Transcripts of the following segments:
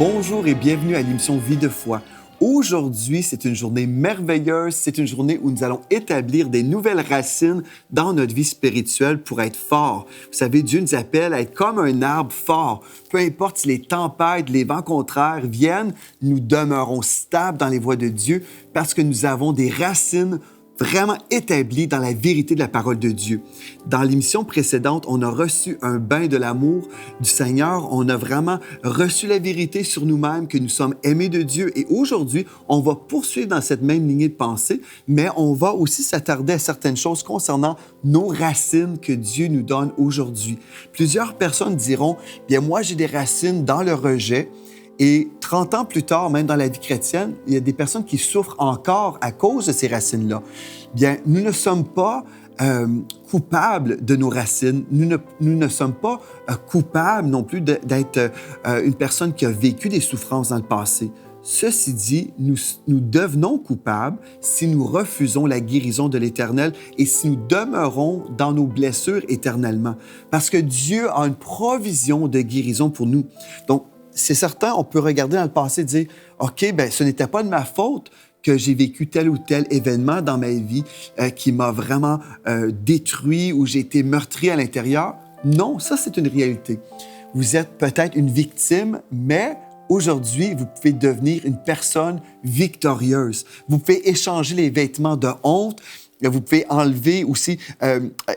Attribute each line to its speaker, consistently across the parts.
Speaker 1: Bonjour et bienvenue à l'émission Vie de foi. Aujourd'hui, c'est une journée merveilleuse. C'est une journée où nous allons établir des nouvelles racines dans notre vie spirituelle pour être forts. Vous savez, Dieu nous appelle à être comme un arbre fort. Peu importe si les tempêtes, les vents contraires viennent, nous demeurons stables dans les voies de Dieu parce que nous avons des racines vraiment établi dans la vérité de la parole de Dieu. Dans l'émission précédente, on a reçu un bain de l'amour du Seigneur. On a vraiment reçu la vérité sur nous-mêmes, que nous sommes aimés de Dieu. Et aujourd'hui, on va poursuivre dans cette même lignée de pensée, mais on va aussi s'attarder à certaines choses concernant nos racines que Dieu nous donne aujourd'hui. Plusieurs personnes diront, bien moi, j'ai des racines dans le rejet. Et 30 ans plus tard, même dans la vie chrétienne, il y a des personnes qui souffrent encore à cause de ces racines-là. Bien, nous ne sommes pas coupables de nos racines. Nous ne sommes pas coupables non plus d'être une personne qui a vécu des souffrances dans le passé. Ceci dit, nous devenons coupables si nous refusons la guérison de l'Éternel et si nous demeurons dans nos blessures éternellement. Parce que Dieu a une provision de guérison pour nous. Donc, c'est certain, on peut regarder dans le passé et dire « OK, bien, ce n'était pas de ma faute que j'ai vécu tel ou tel événement dans ma vie qui m'a vraiment détruit ou j'ai été meurtri à l'intérieur. » Non, ça, c'est une réalité. Vous êtes peut-être une victime, mais aujourd'hui, vous pouvez devenir une personne victorieuse. Vous pouvez échanger les vêtements de honte. Vous pouvez enlever aussi,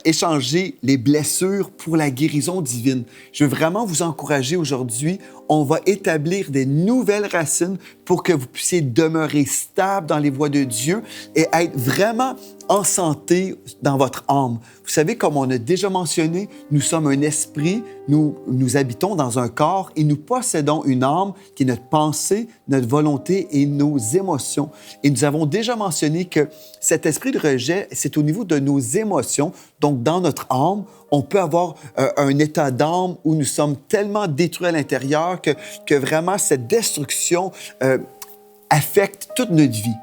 Speaker 1: échanger les blessures pour la guérison divine. Je veux vraiment vous encourager aujourd'hui. On va établir des nouvelles racines pour que vous puissiez demeurer stable dans les voies de Dieu et être vraiment en santé dans votre âme. Vous savez, comme on a déjà mentionné, nous sommes un esprit, nous habitons dans un corps et nous possédons une âme qui est notre pensée, notre volonté et nos émotions. Et nous avons déjà mentionné que cet esprit de rejet, c'est au niveau de nos émotions. Donc, dans notre âme, on peut avoir un état d'âme où nous sommes tellement détruits à l'intérieur que vraiment cette destruction affecte toute notre vie.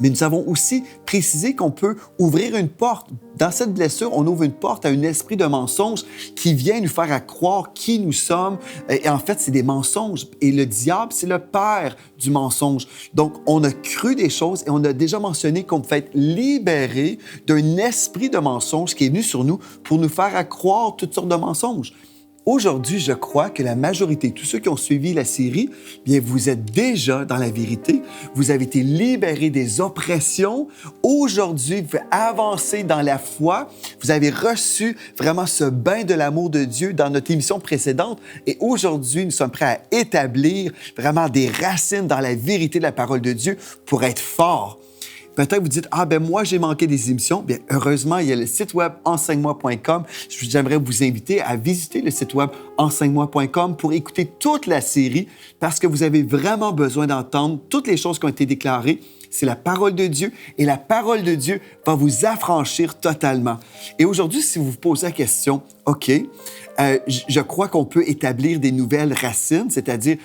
Speaker 1: Mais nous avons aussi précisé qu'on peut ouvrir une porte. Dans cette blessure, on ouvre une porte à un esprit de mensonge qui vient nous faire à croire qui nous sommes. Et en fait, c'est des mensonges. Et le diable, c'est le père du mensonge. Donc, on a cru des choses et on a déjà mentionné qu'on peut être libéré d'un esprit de mensonge qui est venu sur nous pour nous faire à croire toutes sortes de mensonges. Aujourd'hui, je crois que la majorité, tous ceux qui ont suivi la série, bien, vous êtes déjà dans la vérité. Vous avez été libérés des oppressions. Aujourd'hui, vous pouvez avancer dans la foi. Vous avez reçu vraiment ce bain de l'amour de Dieu dans notre émission précédente. Et aujourd'hui, nous sommes prêts à établir vraiment des racines dans la vérité de la parole de Dieu pour être forts. Peut-être vous dites, ah ben moi, j'ai manqué des émissions. Bien, heureusement, il y a le site web enseigne-moi.com. J'aimerais vous inviter à visiter le site web enseigne-moi.com pour écouter toute la série parce que vous avez vraiment besoin d'entendre toutes les choses qui ont été déclarées. C'est la parole de Dieu et la parole de Dieu va vous affranchir totalement. Et aujourd'hui, si vous vous posez la question, OK, je crois qu'on peut établir des nouvelles racines, c'est-à-dire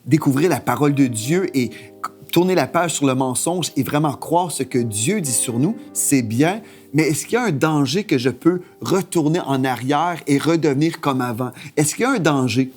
Speaker 1: découvrir la parole de Dieu et tourner la page sur le mensonge et vraiment croire ce que Dieu dit sur nous, c'est bien, mais est-ce qu'il y a un danger que je peux retourner en arrière et redevenir comme avant? Est-ce qu'il y a un danger?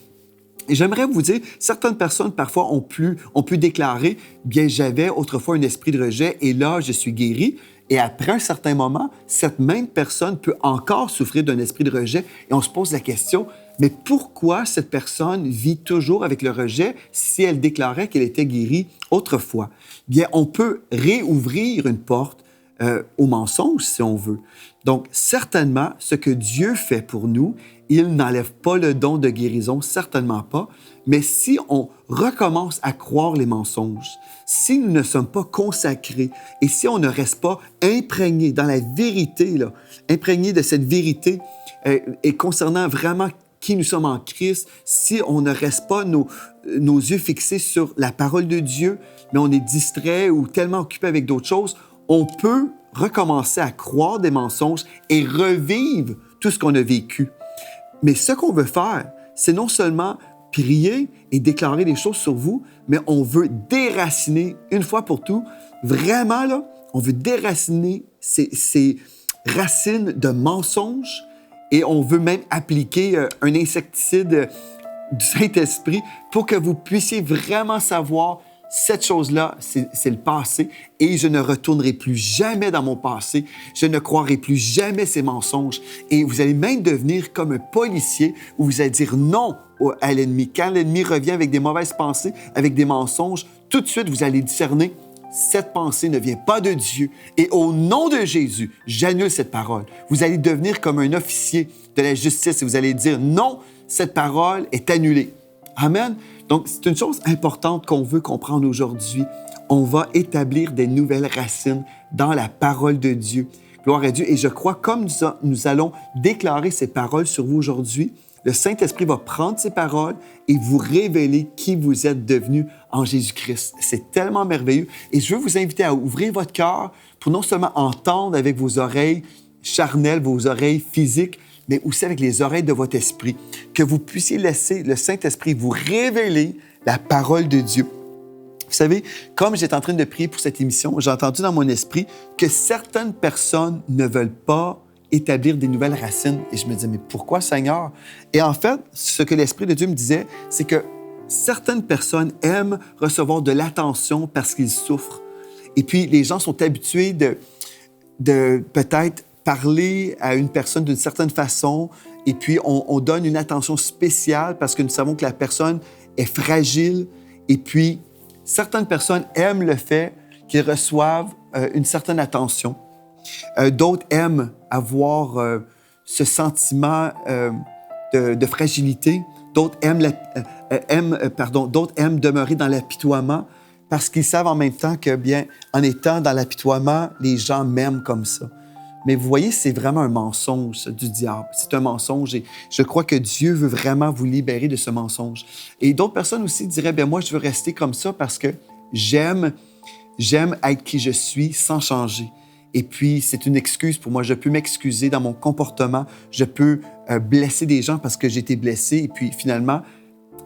Speaker 1: Et j'aimerais vous dire, certaines personnes parfois ont pu déclarer, bien j'avais autrefois un esprit de rejet et là je suis guéri. Et après un certain moment, cette même personne peut encore souffrir d'un esprit de rejet et on se pose la question, mais pourquoi cette personne vit toujours avec le rejet si elle déclarait qu'elle était guérie autrefois? Bien, on peut réouvrir une porte au mensonge si on veut. Donc, certainement, ce que Dieu fait pour nous, il n'enlève pas le don de guérison, certainement pas. Mais si on recommence à croire les mensonges, si nous ne sommes pas consacrés et si on ne reste pas imprégné dans la vérité, imprégné de cette vérité et concernant vraiment qui nous sommes en Christ, si on ne reste pas nos yeux fixés sur la parole de Dieu, mais on est distrait ou tellement occupé avec d'autres choses, on peut recommencer à croire des mensonges et revivre tout ce qu'on a vécu. Mais ce qu'on veut faire, c'est non seulement prier et déclarer des choses sur vous, mais on veut déraciner une fois pour tout. Vraiment, là, on veut déraciner ces racines de mensonges et on veut même appliquer un insecticide du Saint-Esprit pour que vous puissiez vraiment savoir cette chose-là, c'est le passé et je ne retournerai plus jamais dans mon passé. Je ne croirai plus jamais ces mensonges. Et vous allez même devenir comme un policier où vous allez dire non à l'ennemi. Quand l'ennemi revient avec des mauvaises pensées, avec des mensonges, tout de suite, vous allez discerner cette pensée ne vient pas de Dieu. Et au nom de Jésus, j'annule cette parole. Vous allez devenir comme un officier de la justice et vous allez dire non, cette parole est annulée. Amen. Donc, c'est une chose importante qu'on veut comprendre aujourd'hui. On va établir des nouvelles racines dans la parole de Dieu. Gloire à Dieu. Et je crois, comme nous allons déclarer ces paroles sur vous aujourd'hui, le Saint-Esprit va prendre ces paroles et vous révéler qui vous êtes devenu en Jésus-Christ. C'est tellement merveilleux. Et je veux vous inviter à ouvrir votre cœur pour non seulement entendre avec vos oreilles charnelles, vos oreilles physiques, mais aussi avec les oreilles de votre esprit, que vous puissiez laisser le Saint-Esprit vous révéler la parole de Dieu. Vous savez, comme j'étais en train de prier pour cette émission, j'ai entendu dans mon esprit que certaines personnes ne veulent pas établir des nouvelles racines. Et je me disais, mais pourquoi, Seigneur? Et en fait, ce que l'Esprit de Dieu me disait, c'est que certaines personnes aiment recevoir de l'attention parce qu'ils souffrent. Et puis, les gens sont habitués de peut-être parler à une personne d'une certaine façon, et puis on donne une attention spéciale parce que nous savons que la personne est fragile. Et puis, certaines personnes aiment le fait qu'ils reçoivent une certaine attention. D'autres aiment avoir ce sentiment de fragilité. D'autres aiment demeurer dans l'apitoiement parce qu'ils savent en même temps que, bien, en étant dans l'apitoiement, les gens m'aiment comme ça. Mais vous voyez, c'est vraiment un mensonge du diable. C'est un mensonge et je crois que Dieu veut vraiment vous libérer de ce mensonge. Et d'autres personnes aussi diraient, bien, moi, je veux rester comme ça parce que j'aime être qui je suis sans changer. Et puis, c'est une excuse pour moi. Je peux m'excuser dans mon comportement. Je peux blesser des gens parce que j'ai été blessé. Et puis, finalement,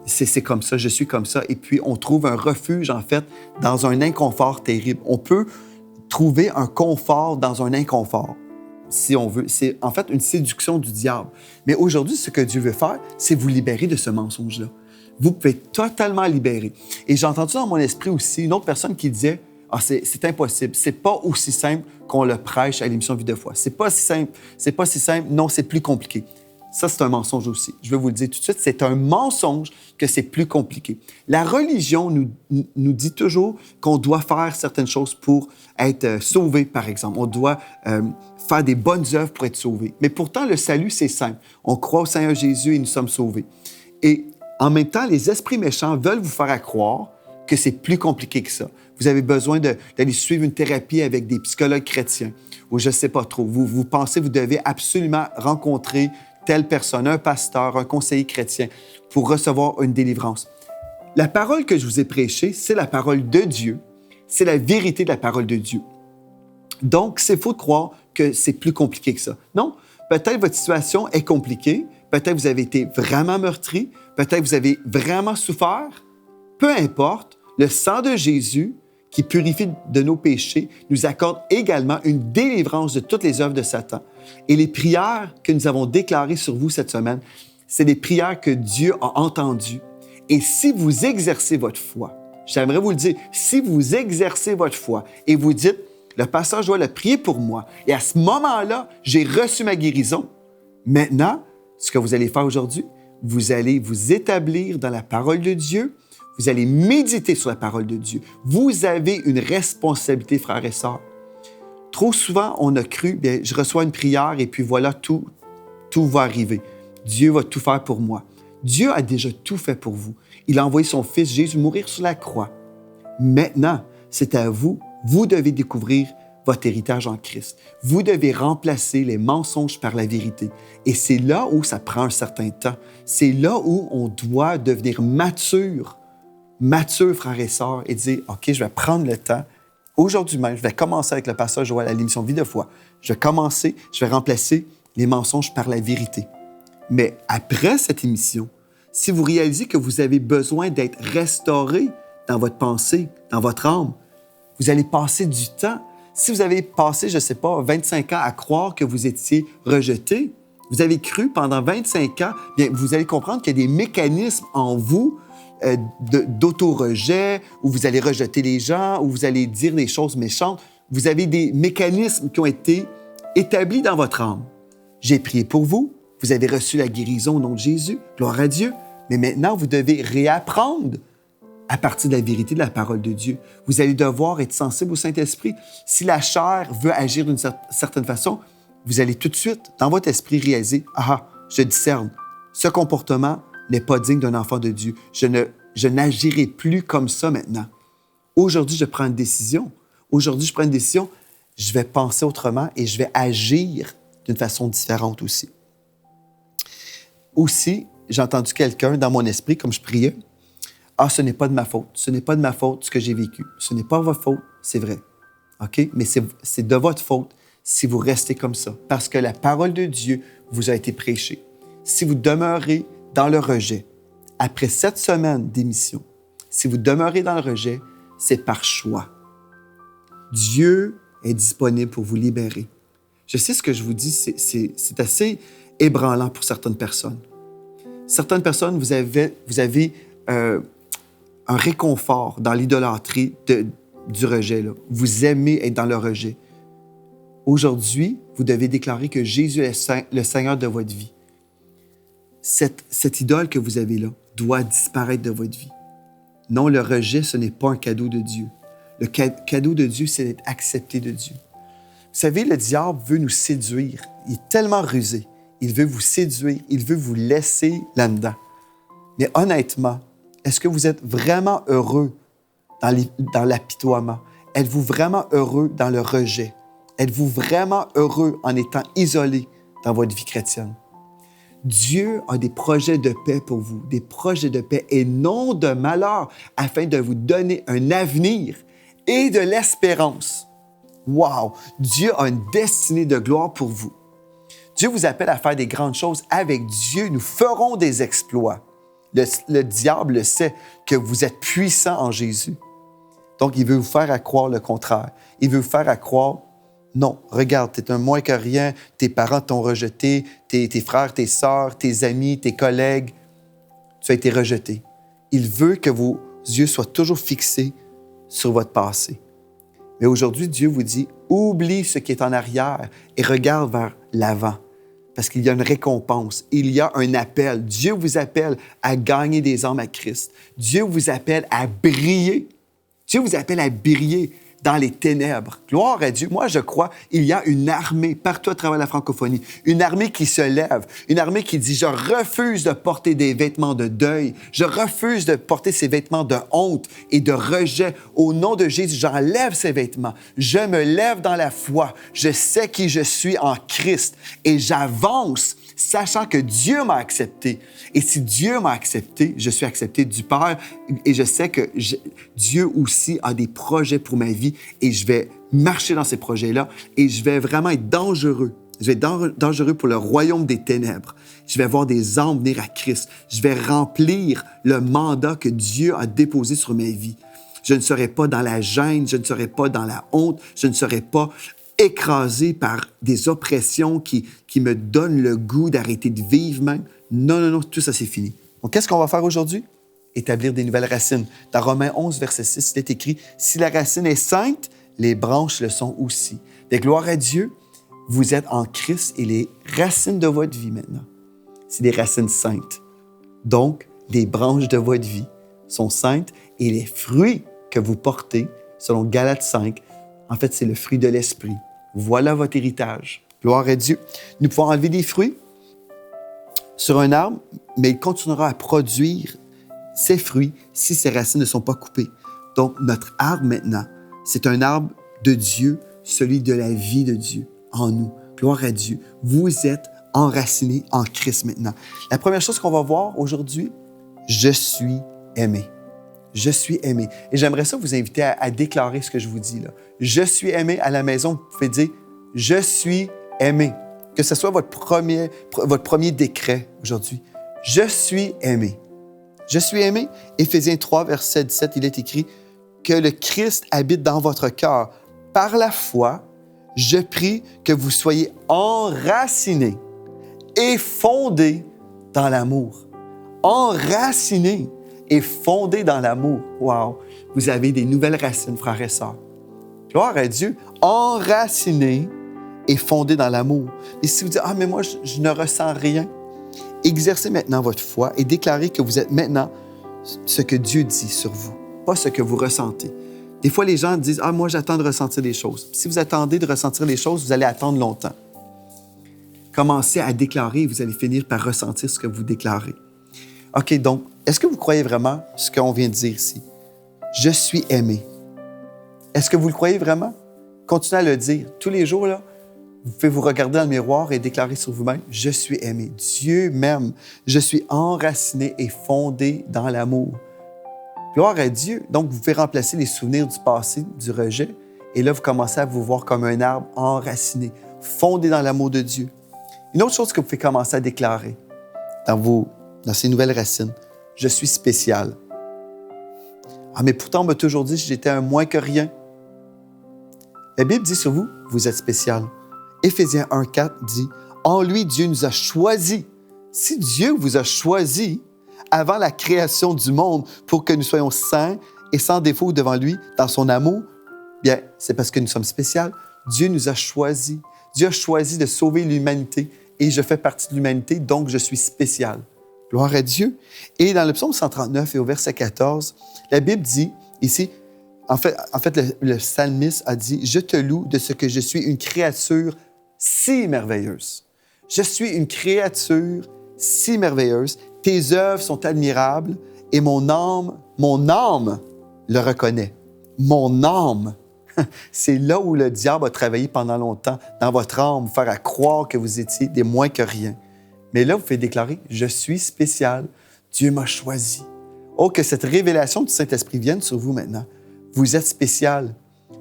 Speaker 1: c'est comme ça, je suis comme ça. Et puis, on trouve un refuge, en fait, dans un inconfort terrible. On peut trouver un confort dans un inconfort, si on veut. C'est en fait une séduction du diable. Mais aujourd'hui, ce que Dieu veut faire, c'est vous libérer de ce mensonge-là. Vous pouvez être totalement libéré. Et j'ai entendu dans mon esprit aussi une autre personne qui disait, ah, c'est impossible, c'est pas aussi simple qu'on le prêche à l'émission Vie de foi. C'est pas si simple, non, c'est plus compliqué. Ça, c'est un mensonge aussi. Je vais vous le dire tout de suite, c'est un mensonge que c'est plus compliqué. La religion nous dit toujours qu'on doit faire certaines choses pour être sauvé, par exemple. On doit faire des bonnes œuvres pour être sauvé. Mais pourtant, le salut, c'est simple. On croit au Seigneur Jésus et nous sommes sauvés. Et en même temps, les esprits méchants veulent vous faire croire que c'est plus compliqué que ça. Vous avez besoin d'aller suivre une thérapie avec des psychologues chrétiens ou je ne sais pas trop. Vous pensez que vous devez absolument rencontrer telle personne, un pasteur, un conseiller chrétien pour recevoir une délivrance. La parole que je vous ai prêchée, c'est la parole de Dieu. C'est la vérité de la parole de Dieu. Donc, c'est faux de croire que c'est plus compliqué que ça. Non, peut-être votre situation est compliquée, peut-être vous avez été vraiment meurtri, peut-être vous avez vraiment souffert. Peu importe, le sang de Jésus, qui purifie de nos péchés, nous accorde également une délivrance de toutes les œuvres de Satan. Et les prières que nous avons déclarées sur vous cette semaine, c'est des prières que Dieu a entendues. Et si vous exercez votre foi, j'aimerais vous le dire, si vous exercez votre foi et vous dites, le pasteur doit le prier pour moi, et à ce moment-là, j'ai reçu ma guérison. Maintenant, ce que vous allez faire aujourd'hui, vous allez vous établir dans la parole de Dieu. Vous allez méditer sur la parole de Dieu. Vous avez une responsabilité, frères et sœurs. Trop souvent, on a cru, bien, je reçois une prière et puis voilà, tout va arriver. Dieu va tout faire pour moi. Dieu a déjà tout fait pour vous. Il a envoyé son Fils Jésus mourir sur la croix. Maintenant, c'est à vous. Vous devez découvrir votre héritage en Christ. Vous devez remplacer les mensonges par la vérité. Et c'est là où ça prend un certain temps. C'est là où on doit devenir mature, frères et sœurs, et dire, OK, je vais prendre le temps. Aujourd'hui même, je vais commencer avec le pasteur Joël à l'émission Vie de foi. Je vais remplacer les mensonges par la vérité. Mais après cette émission, si vous réalisez que vous avez besoin d'être restauré dans votre pensée, dans votre âme, vous allez passer du temps. Si vous avez passé, je ne sais pas, 25 ans à croire que vous étiez rejeté, Vous avez cru pendant 25 ans, bien, vous allez comprendre qu'il y a des mécanismes en vous d'auto-rejet, où vous allez rejeter les gens, où vous allez dire des choses méchantes. Vous avez des mécanismes qui ont été établis dans votre âme. J'ai prié pour vous, vous avez reçu la guérison au nom de Jésus, gloire à Dieu, mais maintenant, vous devez réapprendre à partir de la vérité de la parole de Dieu. Vous allez devoir être sensible au Saint-Esprit. Si la chair veut agir d'une certaine façon, vous allez tout de suite, dans votre esprit, réaliser « Ah, je discerne. Ce comportement n'est pas digne d'un enfant de Dieu. Je n'agirai plus comme ça maintenant. Aujourd'hui, je prends une décision. Aujourd'hui, je prends une décision. Je vais penser autrement et je vais agir d'une façon différente aussi. » Aussi, j'ai entendu quelqu'un dans mon esprit, comme je priais, « Ah, ce n'est pas de ma faute. Ce n'est pas de ma faute ce que j'ai vécu. Ce n'est pas votre faute, c'est vrai. OK? Mais c'est de votre faute si vous restez comme ça, parce que la parole de Dieu vous a été prêchée. Si vous demeurez dans le rejet, après 7 semaines d'émission, si vous demeurez dans le rejet, c'est par choix. Dieu est disponible pour vous libérer. Je sais ce que je vous dis, c'est assez ébranlant pour certaines personnes. Certaines personnes, vous avez un réconfort dans l'idolâtrie du rejet. Là. Vous aimez être dans le rejet. Aujourd'hui, vous devez déclarer que Jésus est le Seigneur de votre vie. Cette idole que vous avez là doit disparaître de votre vie. Non, le rejet, ce n'est pas un cadeau de Dieu. Le cadeau de Dieu, c'est d'être accepté de Dieu. Vous savez, le diable veut nous séduire. Il est tellement rusé. Il veut vous séduire. Il veut vous laisser là-dedans. Mais honnêtement, est-ce que vous êtes vraiment heureux dans l'apitoiement? Êtes-vous vraiment heureux dans le rejet? Êtes-vous vraiment heureux en étant isolé dans votre vie chrétienne? Dieu a des projets de paix pour vous, des projets de paix et non de malheur, afin de vous donner un avenir et de l'espérance. Wow! Dieu a une destinée de gloire pour vous. Dieu vous appelle à faire des grandes choses. Avec Dieu, nous ferons des exploits. Le diable sait que vous êtes puissant en Jésus. Donc, il veut vous faire croire le contraire. Il veut vous faire croire non, regarde, tu es un moins que rien, tes parents t'ont rejeté, tes frères, tes sœurs, tes amis, tes collègues, tu as été rejeté. Il veut que vos yeux soient toujours fixés sur votre passé. Mais aujourd'hui, Dieu vous dit, oublie ce qui est en arrière et regarde vers l'avant, parce qu'il y a une récompense, il y a un appel. Dieu vous appelle à gagner des âmes à Christ. Dieu vous appelle à briller. Dieu vous appelle à briller dans les ténèbres. Gloire à Dieu. Moi, je crois il y a une armée partout à travers la francophonie, une armée qui se lève, une armée qui dit « Je refuse de porter des vêtements de deuil, je refuse de porter ces vêtements de honte et de rejet. Au nom de Jésus, j'enlève ces vêtements. Je me lève dans la foi. Je sais qui je suis en Christ et j'avance sachant que Dieu m'a accepté. Et si Dieu m'a accepté, je suis accepté du Père et je sais que Dieu aussi a des projets pour ma vie et je vais marcher dans ces projets-là et je vais vraiment être dangereux. Je vais être dangereux pour le royaume des ténèbres. Je vais voir des âmes venir à Christ. Je vais remplir le mandat que Dieu a déposé sur ma vie. Je ne serai pas dans la gêne, je ne serai pas dans la honte, je ne serai pas écrasé par des oppressions qui me donnent le goût d'arrêter de vivre même. Non, tout ça, c'est fini. Donc, qu'est-ce qu'on va faire aujourd'hui? Établir des nouvelles racines. Dans Romains 11, verset 6, il est écrit « Si la racine est sainte, les branches le sont aussi. » De gloire à Dieu, vous êtes en Christ et les racines de votre vie maintenant, c'est des racines saintes. Donc, les branches de votre vie sont saintes et les fruits que vous portez, selon Galates 5, en fait, c'est le fruit de l'Esprit. Voilà votre héritage. Gloire à Dieu. Nous pouvons enlever des fruits sur un arbre, mais il continuera à produire ses fruits si ses racines ne sont pas coupées. Donc, notre arbre maintenant, c'est un arbre de Dieu, celui de la vie de Dieu en nous. Gloire à Dieu. Vous êtes enracinés en Christ maintenant. La première chose qu'on va voir aujourd'hui, je suis aimé. Je suis aimé. Et j'aimerais ça vous inviter à déclarer ce que je vous dis là. Je suis aimé à la maison. Vous pouvez dire « Je suis aimé ». Que ce soit votre premier décret aujourd'hui. Je suis aimé. Je suis aimé. Éphésiens 3, verset 17, il est écrit que le Christ habite dans votre cœur. Par la foi, je prie que vous soyez enracinés et fondé dans l'amour. Enraciné et fondé dans l'amour. Wow! Vous avez des nouvelles racines, frères et sœurs. Gloire à Dieu. Enraciné et fondé dans l'amour. Et si vous dites, « Ah, mais moi, je ne ressens rien », exercez maintenant votre foi et déclarez que vous êtes maintenant ce que Dieu dit sur vous, pas ce que vous ressentez. Des fois, les gens disent, « Ah, moi, j'attends de ressentir des choses. » Si vous attendez de ressentir les choses, vous allez attendre longtemps. Commencez à déclarer et vous allez finir par ressentir ce que vous déclarez. OK, donc, est-ce que vous croyez vraiment ce qu'on vient de dire ici? Je suis aimé. Est-ce que vous le croyez vraiment? Continuez à le dire. Tous les jours, là, vous pouvez vous regarder dans le miroir et déclarer sur vous-même, « Je suis aimé. Dieu m'aime. Je suis enraciné et fondé dans l'amour. » Gloire à Dieu. Donc, vous pouvez remplacer les souvenirs du passé, du rejet, et là, vous commencez à vous voir comme un arbre enraciné, fondé dans l'amour de Dieu. Une autre chose que vous pouvez commencer à déclarer dans ces nouvelles racines, « Je suis spécial. » Ah, mais pourtant, on m'a toujours dit que j'étais un moins que rien. La Bible dit sur vous, vous êtes spécial. Éphésiens 1,4 dit, « En lui, Dieu nous a choisis. » Si Dieu vous a choisi avant la création du monde pour que nous soyons saints et sans défaut devant lui dans son amour, bien, c'est parce que nous sommes spéciaux. Dieu nous a choisis. Dieu a choisi de sauver l'humanité et je fais partie de l'humanité, donc je suis spécial. Gloire à Dieu. Et dans le psaume 139 et au verset 14, la Bible dit ici, en fait le psalmiste a dit, « Je te loue de ce que je suis une créature si merveilleuse. Je suis une créature si merveilleuse. Tes œuvres sont admirables et mon âme le reconnaît. » Mon âme. C'est là où le diable a travaillé pendant longtemps, dans votre âme, vous faire à croire que vous étiez des moins que rien. Mais là, vous pouvez déclarer, « Je suis spécial. Dieu m'a choisi. » Oh, que cette révélation du Saint-Esprit vienne sur vous maintenant. Vous êtes spécial.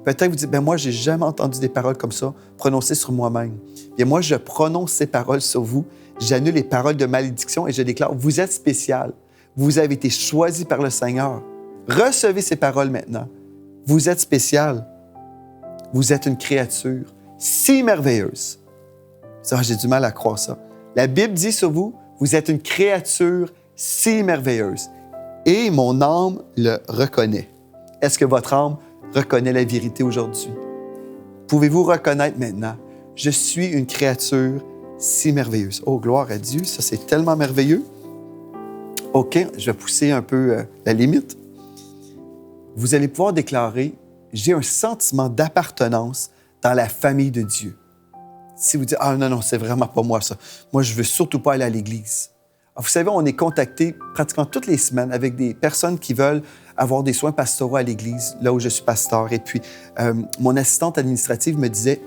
Speaker 1: Peut-être vous dites, « Ben moi, j'ai jamais entendu des paroles comme ça prononcées sur moi-même. » Bien, moi, je prononce ces paroles sur vous. J'annule les paroles de malédiction et je déclare, « Vous êtes spécial. Vous avez été choisi par le Seigneur. » Recevez ces paroles maintenant. Vous êtes spécial. Vous êtes une créature si merveilleuse. Ça, j'ai du mal à croire ça. La Bible dit sur vous, vous êtes une créature si merveilleuse. Et mon âme le reconnaît. Est-ce que votre âme reconnaît la vérité aujourd'hui? Pouvez-vous reconnaître maintenant, je suis une créature si merveilleuse. Oh, gloire à Dieu, ça c'est tellement merveilleux. OK, je vais pousser un peu la limite. Vous allez pouvoir déclarer, j'ai un sentiment d'appartenance dans la famille de Dieu. Si vous dites, ah non, c'est vraiment pas moi ça. Moi, je veux surtout pas aller à l'Église. Alors, vous savez, on est contacté pratiquement toutes les semaines avec des personnes qui veulent avoir des soins pastoraux à l'Église, là où je suis pasteur. Et puis, mon assistante administrative me disait,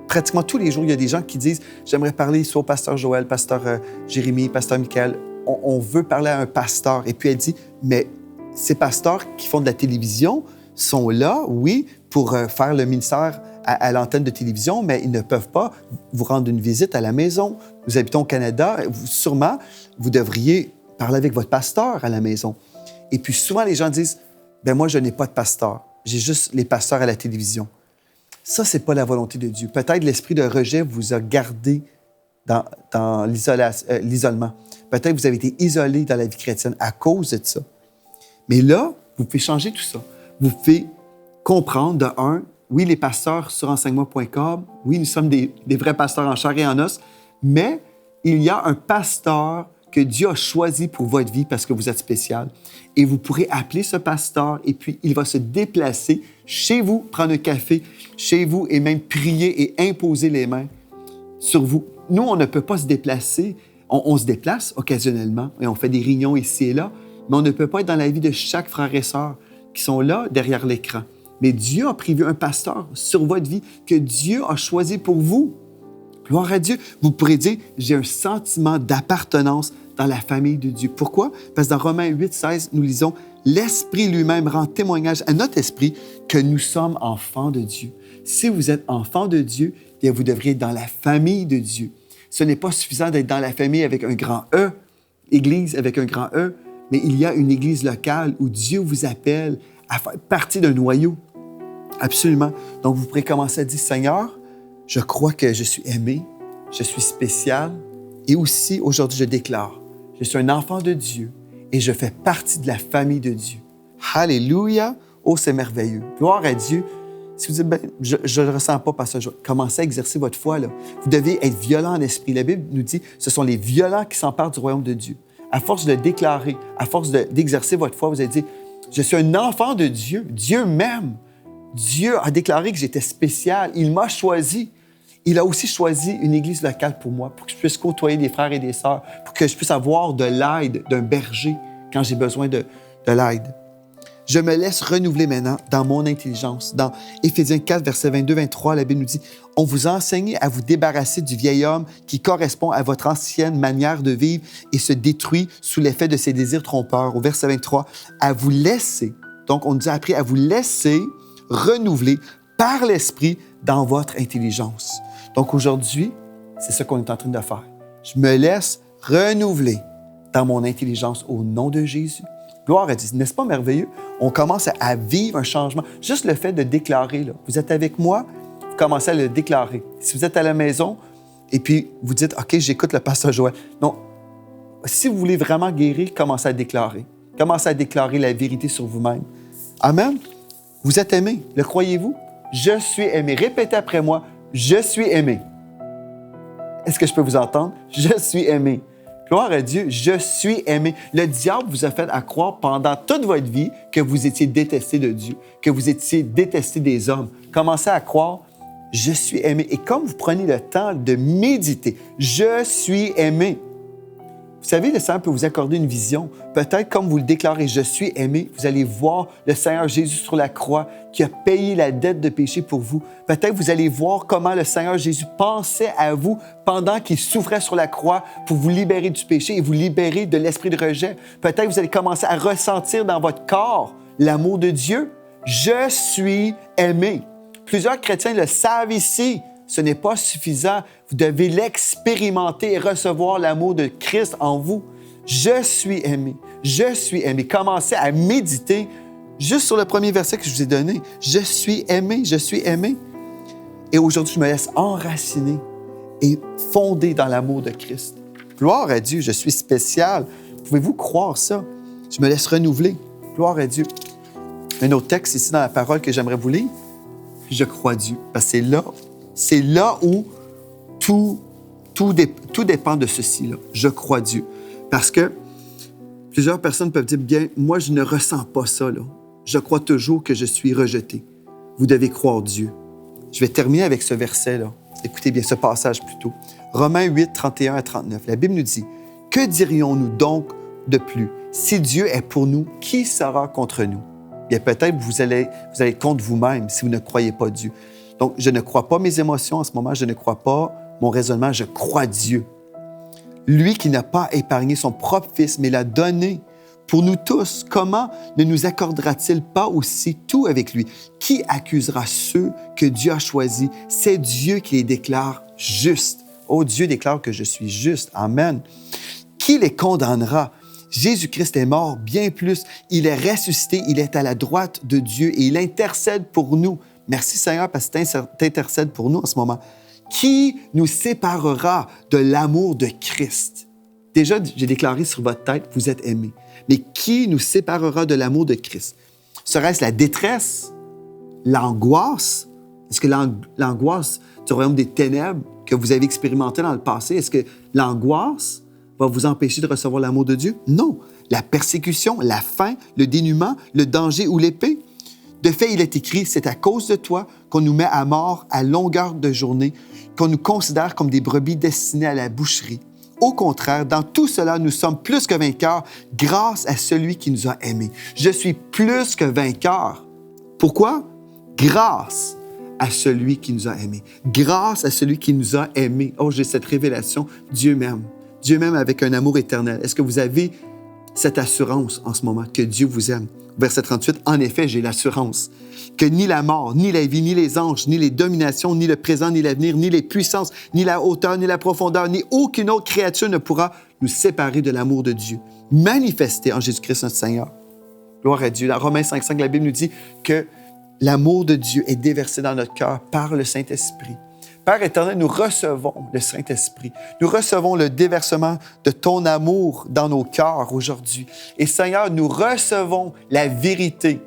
Speaker 1: pratiquement tous les jours, il y a des gens qui disent, j'aimerais parler soit au pasteur Joël, pasteur Jérémie, pasteur Michael. On veut parler à un pasteur. Et puis, elle dit, mais ces pasteurs qui font de la télévision sont là, oui, pour faire le ministère à l'antenne de télévision, mais ils ne peuvent pas vous rendre une visite à la maison. Nous habitons au Canada. Sûrement, vous devriez parler avec votre pasteur à la maison. Et puis souvent, les gens disent, « Ben moi, je n'ai pas de pasteur. J'ai juste les pasteurs à la télévision. » Ça, ce n'est pas la volonté de Dieu. Peut-être l'esprit de rejet vous a gardé dans l'isolement. Peut-être vous avez été isolé dans la vie chrétienne à cause de ça. Mais là, vous pouvez changer tout ça. Vous pouvez comprendre, de un, oui, les pasteurs sur enseignement.com, oui, nous sommes des vrais pasteurs en chair et en os, mais il y a un pasteur que Dieu a choisi pour votre vie parce que vous êtes spécial. Et vous pourrez appeler ce pasteur et puis il va se déplacer chez vous, prendre un café chez vous et même prier et imposer les mains sur vous. Nous, on ne peut pas se déplacer. On se déplace occasionnellement et on fait des réunions ici et là, mais on ne peut pas être dans la vie de chaque frère et sœur qui sont là derrière l'écran. Mais Dieu a prévu un pasteur sur votre vie que Dieu a choisi pour vous. Gloire à Dieu. Vous pourrez dire, j'ai un sentiment d'appartenance dans la famille de Dieu. Pourquoi? Parce que dans Romains 8,16, nous lisons, l'Esprit lui-même rend témoignage à notre esprit que nous sommes enfants de Dieu. Si vous êtes enfant de Dieu, bien vous devriez être dans la famille de Dieu. Ce n'est pas suffisant d'être dans la famille avec un grand E, Église avec un grand E, mais il y a une Église locale où Dieu vous appelle à faire partie d'un noyau. Absolument. Donc, vous pourrez commencer à dire, Seigneur, je crois que je suis aimé, je suis spécial Et aussi, aujourd'hui, je déclare, je suis un enfant de Dieu et je fais partie de la famille de Dieu. Alléluia! Oh, c'est merveilleux. Gloire à Dieu. Si vous dites, ben, je ne le ressens pas parce que je commence à exercer votre foi, là. Vous devez être violent en esprit. La Bible nous dit, ce sont les violents qui s'emparent du royaume de Dieu. À force de le déclarer, à force d'exercer votre foi, vous allez dire, je suis un enfant de Dieu. Dieu m'aime. Dieu a déclaré que j'étais spécial. Il m'a choisi. Il a aussi choisi une église locale pour moi, pour que je puisse côtoyer des frères et des sœurs, pour que je puisse avoir de l'aide d'un berger quand j'ai besoin de l'aide. Je me laisse renouveler maintenant dans mon intelligence. Dans Éphésiens 4, versets 22-23, la Bible nous dit « On vous a enseigné à vous débarrasser du vieil homme qui correspond à votre ancienne manière de vivre et se détruit sous l'effet de ses désirs trompeurs. » Au verset 23, « À vous laisser, donc on nous a appris à vous laisser renouveler par l'Esprit dans votre intelligence. » Donc aujourd'hui, c'est ce qu'on est en train de faire. Je me laisse renouveler dans mon intelligence au nom de Jésus. Gloire à Dieu. N'est-ce pas merveilleux? On commence à vivre un changement. Juste le fait de déclarer, là, vous êtes avec moi, vous commencez à le déclarer. Si vous êtes à la maison et puis vous dites, OK, j'écoute le pasteur Joël. Non, si vous voulez vraiment guérir, commencez à déclarer. Commencez à déclarer la vérité sur vous-même. Amen. Vous êtes aimé. Le croyez-vous? Je suis aimé. Répétez après moi, je suis aimé. Est-ce que je peux vous entendre? Je suis aimé. Gloire à Dieu, je suis aimé. Le diable vous a fait à croire pendant toute votre vie que vous étiez détesté de Dieu, que vous étiez détesté des hommes. Commencez à croire, je suis aimé. Et comme vous prenez le temps de méditer, je suis aimé. Vous savez, le Seigneur peut vous accorder une vision. Peut-être comme vous le déclarez, je suis aimé, vous allez voir le Seigneur Jésus sur la croix qui a payé la dette de péché pour vous. Peut-être vous allez voir comment le Seigneur Jésus pensait à vous pendant qu'il souffrait sur la croix pour vous libérer du péché et vous libérer de l'esprit de rejet. Peut-être vous allez commencer à ressentir dans votre corps l'amour de Dieu. Je suis aimé. Plusieurs chrétiens le savent ici. Ce n'est pas suffisant. Vous devez l'expérimenter et recevoir l'amour de Christ en vous. Je suis aimé. Je suis aimé. Commencez à méditer juste sur le premier verset que je vous ai donné. Je suis aimé. Je suis aimé. Et aujourd'hui, je me laisse enraciner et fonder dans l'amour de Christ. Gloire à Dieu. Je suis spécial. Pouvez-vous croire ça? Je me laisse renouveler. Gloire à Dieu. Un autre texte ici dans la parole que j'aimerais vous lire. Je crois Dieu. Parce que c'est là où tout dépend de ceci-là. Je crois Dieu. Parce que plusieurs personnes peuvent dire, bien, moi, je ne ressens pas ça, là. Je crois toujours que je suis rejeté. Vous devez croire Dieu. Je vais terminer avec ce verset-là. Écoutez bien ce passage plutôt. Romains 8, 31 à 39. La Bible nous dit, « Que dirions-nous donc de plus? Si Dieu est pour nous, qui sera contre nous? » Bien, peut-être vous allez être contre vous-même si vous ne croyez pas Dieu. Donc, je ne crois pas mes émotions en ce moment, je ne crois pas mon raisonnement, je crois Dieu. Lui qui n'a pas épargné son propre Fils, mais l'a donné pour nous tous, comment ne nous accordera-t-il pas aussi tout avec lui? Qui accusera ceux que Dieu a choisis? C'est Dieu qui les déclare justes. Oh, Dieu déclare que je suis juste. Amen. Qui les condamnera? Jésus-Christ est mort, bien plus. Il est ressuscité, il est à la droite de Dieu et il intercède pour nous. Merci Seigneur parce que tu intercèdes pour nous en ce moment. Qui nous séparera de l'amour de Christ? Déjà, j'ai déclaré sur votre tête, vous êtes aimés. Mais qui nous séparera de l'amour de Christ? Serait-ce la détresse? L'angoisse? Est-ce que l'angoisse du royaume des ténèbres que vous avez expérimenté dans le passé, est-ce que l'angoisse va vous empêcher de recevoir l'amour de Dieu? Non. La persécution, la faim, le dénuement, le danger ou l'épée? De fait, il est écrit, c'est à cause de toi qu'on nous met à mort à longueur de journée, qu'on nous considère comme des brebis destinées à la boucherie. Au contraire, dans tout cela, nous sommes plus que vainqueurs grâce à celui qui nous a aimés. Je suis plus que vainqueur. Pourquoi? Grâce à celui qui nous a aimés. Grâce à celui qui nous a aimés. Oh, j'ai cette révélation. Dieu m'aime. Dieu m'aime avec un amour éternel. Est-ce que vous avez cette assurance en ce moment que Dieu vous aime? Verset 38, « En effet, j'ai l'assurance que ni la mort, ni la vie, ni les anges, ni les dominations, ni le présent, ni l'avenir, ni les puissances, ni la hauteur, ni la profondeur, ni aucune autre créature ne pourra nous séparer de l'amour de Dieu, manifesté en Jésus-Christ notre Seigneur. » Gloire à Dieu. Dans Romains 5,5, la Bible nous dit que l'amour de Dieu est déversé dans notre cœur par le Saint-Esprit. Père éternel, nous recevons le Saint-Esprit. Nous recevons le déversement de ton amour dans nos cœurs aujourd'hui. Et Seigneur, nous recevons la vérité.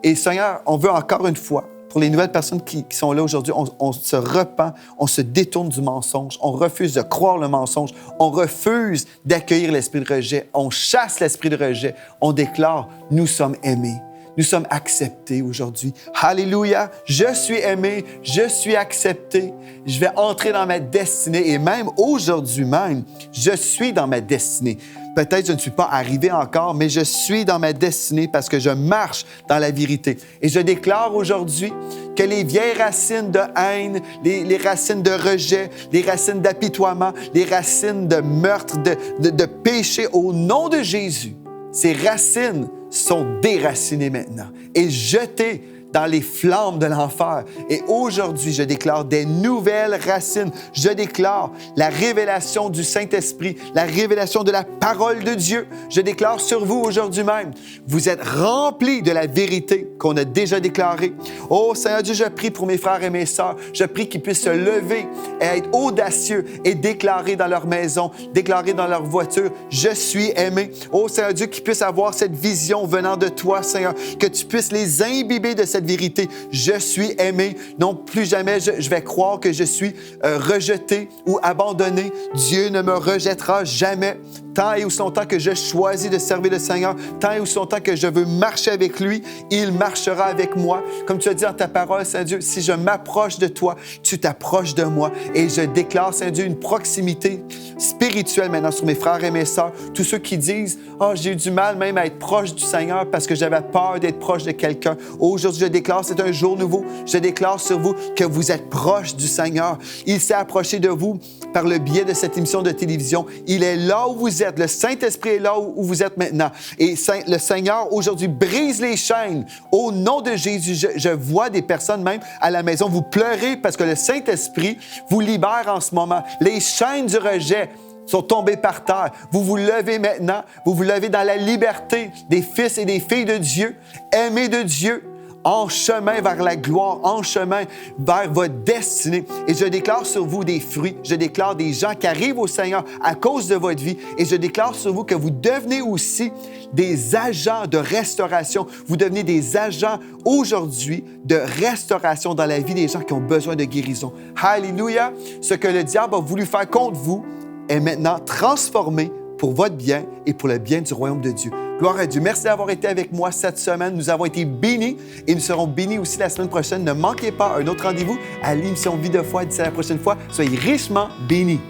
Speaker 1: Et Seigneur, on veut encore une fois, pour les nouvelles personnes qui sont là aujourd'hui, on se repent, on se détourne du mensonge, on refuse de croire le mensonge, on refuse d'accueillir l'esprit de rejet, on chasse l'esprit de rejet, on déclare « Nous sommes aimés ». Nous sommes acceptés aujourd'hui. Alléluia! Je suis aimé, je suis accepté. Je vais entrer dans ma destinée et même aujourd'hui même, je suis dans ma destinée. Peut-être je ne suis pas arrivé encore, mais je suis dans ma destinée parce que je marche dans la vérité. Et je déclare aujourd'hui que les vieilles racines de haine, les racines de rejet, les racines d'apitoiement, les racines de meurtre, de péché, au nom de Jésus, ces racines sont déracinées maintenant et jetées dans les flammes de l'enfer. Et aujourd'hui, je déclare des nouvelles racines. Je déclare la révélation du Saint-Esprit, la révélation de la parole de Dieu. Je déclare sur vous aujourd'hui même, vous êtes remplis de la vérité qu'on a déjà déclarée. Oh Seigneur Dieu, je prie pour mes frères et mes sœurs. Je prie qu'ils puissent se lever et être audacieux et déclarer dans leur maison, déclarer dans leur voiture, je suis aimé. Oh Seigneur Dieu, qu'ils puissent avoir cette vision venant de toi, Seigneur, que tu puisses les imbiber de cette vérité. Je suis aimé. Non, plus jamais je vais croire que je suis rejeté ou abandonné. Dieu ne me rejettera jamais. Tant et aussi longtemps que je choisis de servir le Seigneur, tant et aussi longtemps que je veux marcher avec lui, il marchera avec moi. Comme tu as dit dans ta parole, Saint Dieu, si je m'approche de toi, tu t'approches de moi. Et je déclare, Saint Dieu, une proximité spirituelle maintenant sur mes frères et mes sœurs. Tous ceux qui disent, « Oh, j'ai eu du mal même à être proche du Seigneur parce que j'avais peur d'être proche de quelqu'un. » Aujourd'hui, je déclare, c'est un jour nouveau. Je déclare sur vous que vous êtes proche du Seigneur. Il s'est approché de vous par le biais de cette émission de télévision. Il est là où vous êtes. Le Saint-Esprit est là où vous êtes maintenant. Et le Seigneur, aujourd'hui, brise les chaînes. Au nom de Jésus, je vois des personnes même à la maison. Vous pleurez parce que le Saint-Esprit vous libère en ce moment. Les chaînes du rejet sont tombées par terre. Vous vous levez maintenant. Vous vous levez dans la liberté des fils et des filles de Dieu, aimés de Dieu, en chemin vers la gloire, en chemin vers votre destinée. Et je déclare sur vous des fruits. Je déclare des gens qui arrivent au Seigneur à cause de votre vie. Et je déclare sur vous que vous devenez aussi des agents de restauration. Vous devenez des agents aujourd'hui de restauration dans la vie des gens qui ont besoin de guérison. Alléluia! Ce que le diable a voulu faire contre vous est maintenant transformé pour votre bien et pour le bien du royaume de Dieu. Gloire à Dieu. Merci d'avoir été avec moi cette semaine. Nous avons été bénis et nous serons bénis aussi la semaine prochaine. Ne manquez pas un autre rendez-vous à l'émission Vie de foi. D'ici à la prochaine fois, soyez richement bénis.